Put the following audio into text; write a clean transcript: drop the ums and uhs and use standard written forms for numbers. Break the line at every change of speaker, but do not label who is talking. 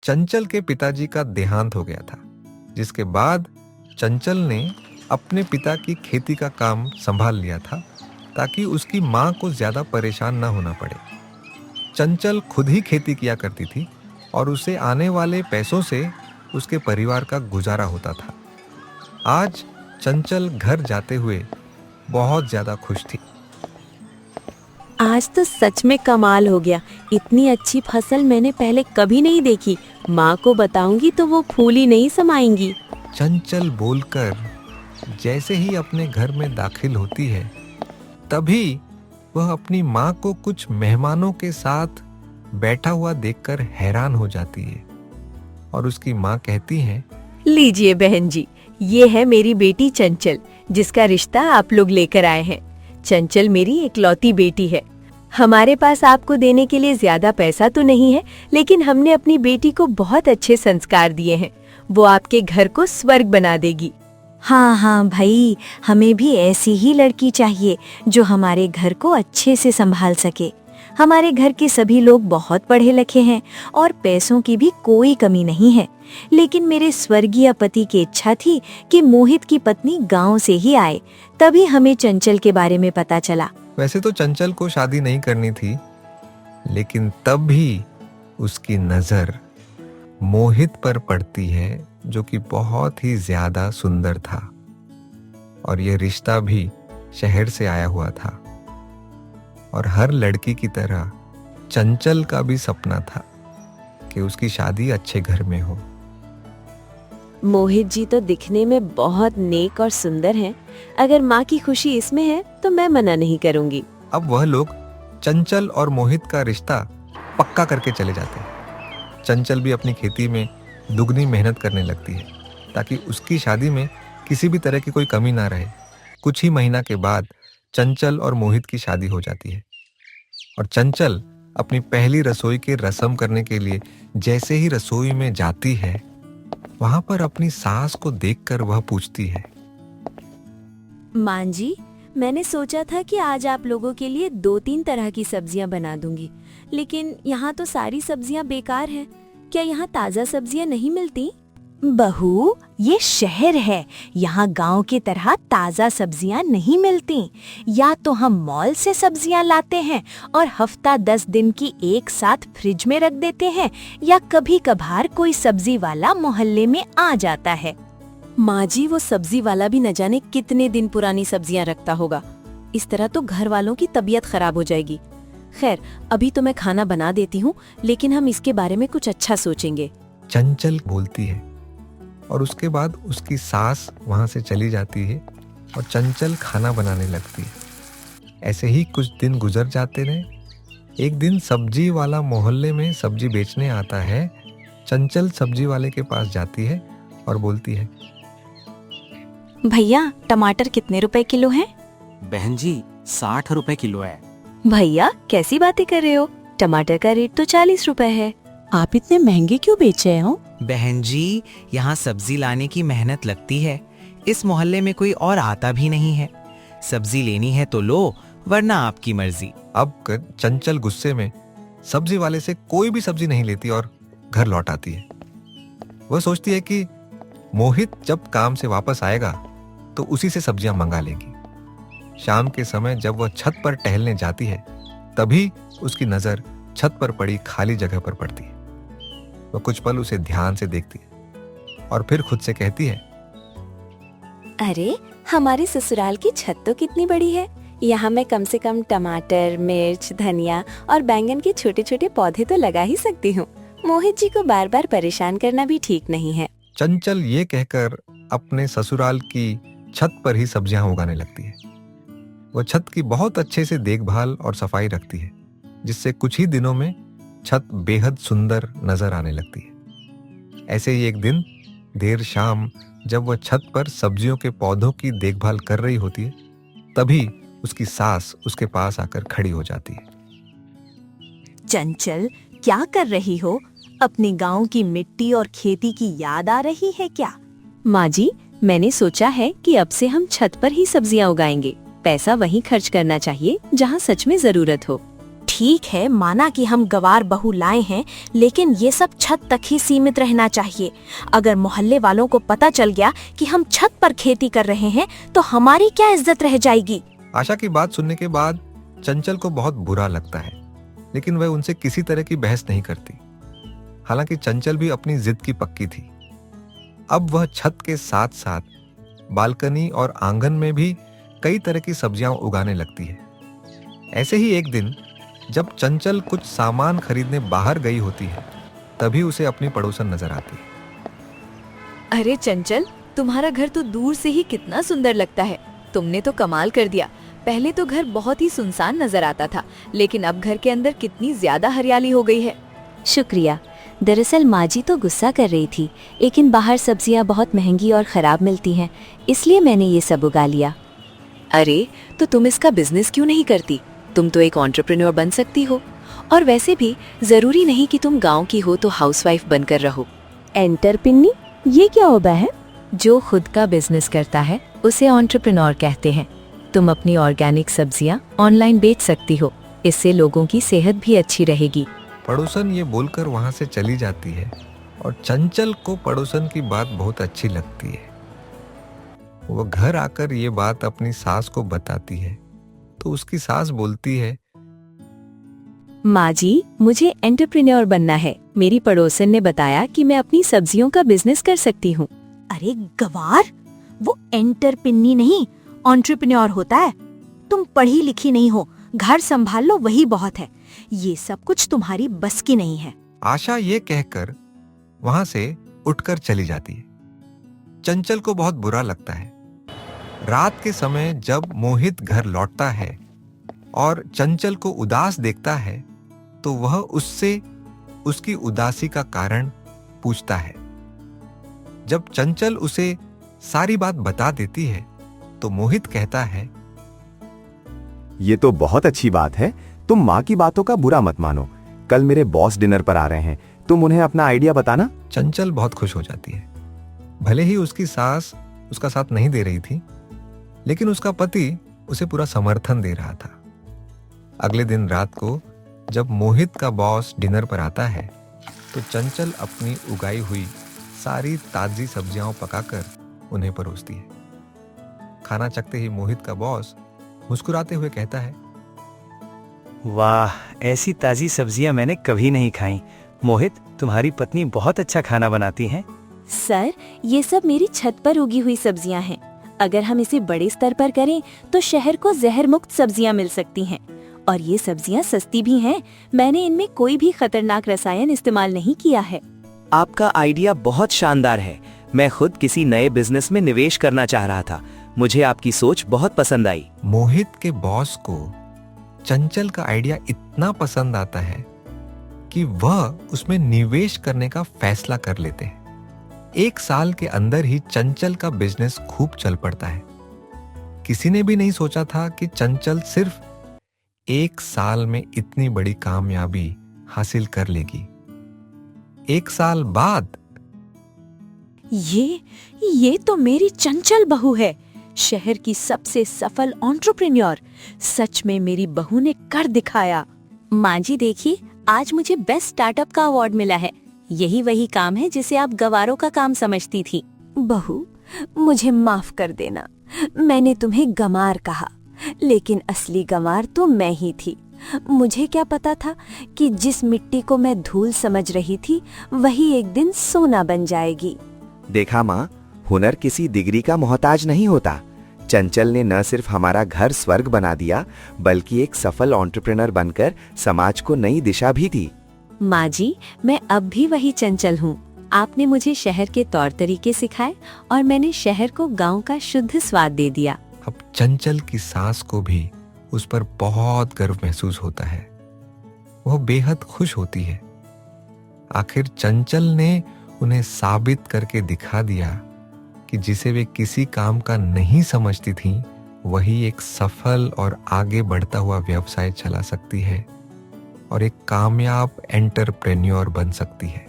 चंचल के पिताजी का देहांत हो गया था, जिसके बाद चंचल ने अपने पिता की खेती का काम संभाल लिया था ताकि उसकी माँ को ज्यादा परेशान न होना पड़े। चंचल खुद ही खेती किया करती थी और उसे आने वाले पैसों से उसके परिवार का गुजारा होता था। आज चंचल घर जाते हुए बहुत ज्यादा खुश थी।
आज तो सच में कमाल हो गया। इतनी अच्छी फसल मैंने पहले कभी नहीं देखी। माँ को बताऊंगी तो वो फूल ही नहीं समाएंगी।
चंचल बोलकर जैसे ही अपने घर में दाखिल होती है, तभी वह अपनी माँ को कुछ मेहमानों के साथ बैठा हुआ देखकर हैरान हो जाती है और उसकी माँ कहती है,
लीजिए बहन जी, ये है मेरी बेटी चंचल, जिसका रिश्ता आप लोग लेकर आए हैं। चंचल मेरी इकलौती बेटी है। हमारे पास आपको देने के लिए ज्यादा पैसा तो नहीं है, लेकिन हमने अपनी बेटी को बहुत अच्छे संस्कार दिए हैं। वो आपके घर को स्वर्ग बना देगी।
हाँ हाँ भाई, हमें भी ऐसी ही लड़की चाहिए जो हमारे घर को अच्छे से संभाल सके। हमारे घर के सभी लोग बहुत पढ़े लिखे हैं और पैसों की भी कोई कमी नहीं है, लेकिन मेरे स्वर्गीय पति की इच्छा थी कि मोहित की पत्नी गांव से ही आए, तभी हमें चंचल के बारे में पता चला।
वैसे तो चंचल को शादी नहीं करनी थी, लेकिन तब भी उसकी नजर मोहित पर पड़ती है, जो कि बहुत ही ज्यादा सुंदर था और ये रिश्ता भी शहर से आया हुआ था। और हर लड़की की तरह चंचल का भी सपना था कि उसकी शादी अच्छे घर में हो।
मोहित जी तो दिखने में बहुत नेक और सुंदर हैं। अगर माँ की खुशी इसमें है तो मैं मना नहीं करूँगी।
अब वह लोग चंचल और मोहित का रिश्ता पक्का करके चले जाते हैं। चंचल भी अपनी खेती में दुगनी मेहनत करने लगती है ताकि उसकी शादी में किसी भी तरह की कोई कमी ना रहे। कुछ ही महीना के बाद चंचल और मोहित की शादी हो जाती है और चंचल अपनी पहली रसोई की रस्म करने के लिए जैसे ही रसोई में जाती है, वहां पर अपनी सास को देखकर वह पूछती है,
माँ जी, मैंने सोचा था कि आज आप लोगों के लिए 2-3 तरह की सब्जियां बना दूंगी, लेकिन यहाँ तो सारी सब्जियां बेकार हैं। क्या यहाँ ताज़ा सब्जियां नहीं मिलती?
बहू, ये शहर है, यहाँ गांव की तरह ताज़ा सब्जियां नहीं मिलती। या तो हम मॉल से सब्जियां लाते हैं और हफ्ता 10 दिन की एक साथ फ्रिज में रख देते हैं, या कभी कभार कोई सब्जी वाला मोहल्ले में आ जाता है।
माँ जी, वो सब्जी वाला भी न जाने कितने दिन पुरानी सब्जियां रखता होगा। इस तरह तो घर वालों की तबीयत खराब हो जाएगी। खैर, अभी तो मैं खाना बना देती हूँ, लेकिन हम इसके बारे में कुछ अच्छा सोचेंगे।
चंचल बोलती है और उसके बाद उसकी सास वहां से चली जाती है और चंचल खाना बनाने लगती है। ऐसे ही कुछ दिन गुजर जाते रहे। एक दिन सब्जी वाला मोहल्ले में सब्जी बेचने आता है। चंचल सब्जी वाले के पास जाती है और बोलती है,
भैया, टमाटर कितने रुपए किलो हैं?
बहन जी, 60 रुपए किलो है।
भैया, कैसी बातें कर रहे हो? टमाटर का रेट तो 40 रुपए है।
आप इतने महंगे क्यों बेच रहे हो?
बहन जी, यहाँ सब्जी लाने की मेहनत लगती है। इस मोहल्ले में कोई और आता भी नहीं है। सब्जी लेनी है तो लो, वरना आपकी मर्जी।
अब चंचल गुस्से में सब्जी वाले से कोई भी सब्जी नहीं लेती और घर लौट आती है। वह सोचती है कि मोहित जब काम से वापस आएगा तो उसी से सब्जियां मंगा लेगी। शाम के समय जब वह छत पर टहलने जाती है, तभी उसकी नजर छत पर पड़ी खाली जगह पर पड़ती है। वह कुछ पल उसे ध्यान से देखती है और फिर खुद से कहती है,
अरे, हमारे ससुराल की छत तो कितनी बड़ी है। यहाँ मैं कम से कम टमाटर, मिर्च, धनिया और बैंगन के छोटे छोटे पौधे तो लगा ही सकती हूँ। मोहित जी को बार बार परेशान करना भी ठीक नहीं है।
चंचल ये कहकर अपने ससुराल की छत पर ही सब्जियां उगाने लगती है। वह छत की बहुत अच्छे से देखभाल और सफाई रखती है, जिससे कुछ ही दिनों में छत बेहद सुंदर नजर आने लगती है। ऐसे ही एक दिन देर शाम जब वह छत पर सब्जियों के पौधों की देखभाल कर रही होती है, तभी उसकी सास उसके पास आकर खड़ी हो जाती है।
चंचल, क्या कर रही हो? अपने गांव की मिट्टी और खेती की याद आ रही है क्या?
माँ जी, मैंने सोचा है कि अब से हम छत पर ही सब्जियां उगाएंगे। पैसा वहीं खर्च करना चाहिए जहाँ सच में जरूरत हो।
ठीक है, माना कि हम गवार बहू लाए हैं, लेकिन ये सब छत तक ही सीमित रहना चाहिए। अगर मोहल्ले वालों को पता चल गया कि हम छत पर खेती कर रहे हैं तो हमारी क्या इज्जत रह जाएगी।
आशा की बात सुनने के बाद चंचल को बहुत बुरा लगता है, लेकिन वह उनसे किसी तरह की बहस नहीं करती। हालांकि चंचल भी अपनी जिद की पक्की थी। अब वह छत के साथ साथ बालकनी और आंगन में भी कई तरह की सब्जियां उगाने लगती है। ऐसे ही एक दिन जब चंचल कुछ सामान खरीदने बाहर गई होती है, तभी उसे अपनी पड़ोसन नजर आती है।
अरे चंचल, तुम्हारा घर तो दूर से ही कितना सुंदर लगता है। तुमने तो कमाल कर दिया। पहले तो घर बहुत ही सुनसान नजर आता था, लेकिन अब घर के अंदर कितनी ज्यादा हरियाली हो गई है।
शुक्रिया। दरअसल माँ जी तो गुस्सा कर रही थी, लेकिन बाहर सब्जियाँ बहुत महंगी और खराब मिलती हैं, इसलिए मैंने ये सब उगा लिया।
अरे, तो तुम इसका बिजनेस क्यों नहीं करती? तुम तो एक एंटरप्रेन्योर बन सकती हो। और वैसे भी जरूरी नहीं कि तुम गांव की हो तो हाउसवाइफ बनकर रहो।
एंटरप्रेन्योर, ये क्या होता है?
जो खुद का बिजनेस करता है उसे एंटरप्रेन्योर कहते हैं। तुम अपनी ऑर्गेनिक सब्जियां ऑनलाइन बेच सकती हो, इससे लोगों की सेहत भी अच्छी रहेगी।
पड़ोसन ये बोलकर वहां से चली जाती है और चंचल को पड़ोसन की बात बहुत अच्छी लगती है। वो घर आकर ये बात अपनी सास को बताती है, तो उसकी सास बोलती है,
माँ जी, मुझे एंटरप्रेन्योर बनना है। मेरी पड़ोसन ने बताया कि मैं अपनी सब्जियों का बिजनेस कर सकती हूँ।
अरे गवार, वो एंटरप्रेन्योर नहीं, एंटरप्रेन्योर होता है। तुम पढ़ी लिखी नहीं हो, घर संभाल लो वही बहुत है। ये सब कुछ तुम्हारी बस की नहीं है।
आशा ये कहकर वहां से उठकर चली जाती है। चंचल को बहुत बुरा लगता है। रात के समय जब मोहित घर लौटता है और चंचल को उदास देखता है, तो वह उससे उसकी उदासी का कारण पूछता है। जब चंचल उसे सारी बात बता देती है, तो मोहित कहता है,
ये तो बहुत अच्छी बात है। तुम माँ की बातों का बुरा मत मानो। कल मेरे बॉस डिनर पर आ रहे हैं, तुम उन्हें अपना आइडिया बताना।
चंचल बहुत खुश हो जाती है। भले ही उसकी सास उसका साथ नहीं दे रही थी, लेकिन उसका पति उसे पूरा समर्थन दे रहा था। अगले दिन रात को जब मोहित का बॉस डिनर पर आता है, तो चंचल अपनी उगाई हुई सारी ताजी सब्जियां पकाकर उन्हें परोसती है। खाना चखते ही मोहित का बॉस मुस्कुराते हुए कहता है,
वाह, ऐसी ताजी सब्जियां मैंने कभी नहीं खाई। मोहित, तुम्हारी पत्नी बहुत अच्छा खाना बनाती हैं।
सर, ये सब मेरी छत पर उगी हुई सब्जियां हैं। अगर हम इसे बड़े स्तर पर करें तो शहर को जहर मुक्त सब्जियां मिल सकती हैं। और ये सब्जियां सस्ती भी हैं। मैंने इनमें कोई भी खतरनाक रसायन इस्तेमाल नहीं किया है।
आपका आइडिया बहुत शानदार है। मैं खुद किसी नए बिजनेस में निवेश करना चाह रहा था। मुझे आपकी सोच बहुत पसंद आई।
मोहित के बॉस को चंचल का आइडिया इतना पसंद आता है कि वह उसमें निवेश करने का फैसला कर लेते हैं। 1 साल के अंदर ही चंचल का बिजनेस खूब चल पड़ता है। किसी ने भी नहीं सोचा था कि चंचल सिर्फ 1 साल में इतनी बड़ी कामयाबी हासिल कर लेगी। 1 साल बाद
ये तो मेरी चंचल बहू है, शहर की सबसे सफल एंटरप्रेन्योर। सच में मेरी बहू ने कर दिखाया। माँ जी देखिए, आज मुझे बेस्ट स्टार्टअप का अवार्ड मिला है। यही वही काम है जिसे आप गवारों का काम समझती थी। बहू, मुझे माफ कर देना। मैंने तुम्हें गंवार कहा, लेकिन असली गंवार तो मैं ही थी। मुझे क्या पता था कि जिस मिट्टी को मैं धूल समझ रही थी, वही एक दिन सोना बन जाएगी।
देखा माँ, हुनर किसी डिग्री का मोहताज नहीं होता। चंचल ने न सिर्फ हमारा घर स्वर्ग बना दिया, बल्कि एक सफल एंटरप्रेन्योर बनकर समाज को नई दिशा भी दी।
माँ जी, मैं अब भी वही चंचल हूँ। आपने मुझे शहर के तौर तरीके सिखाए और मैंने शहर को गांव का शुद्ध स्वाद दे दिया।
अब चंचल की सास को भी उस पर बहुत गर्व महसूस होता है। वह बेहद खुश होती है। आखिर चंचल ने उन्हें साबित करके दिखा दिया कि जिसे वे किसी काम का नहीं समझती थीं, वही एक सफल और आगे बढ़ता हुआ व्यवसाय चला सकती है और एक कामयाब एंटरप्रेन्योर बन सकती है।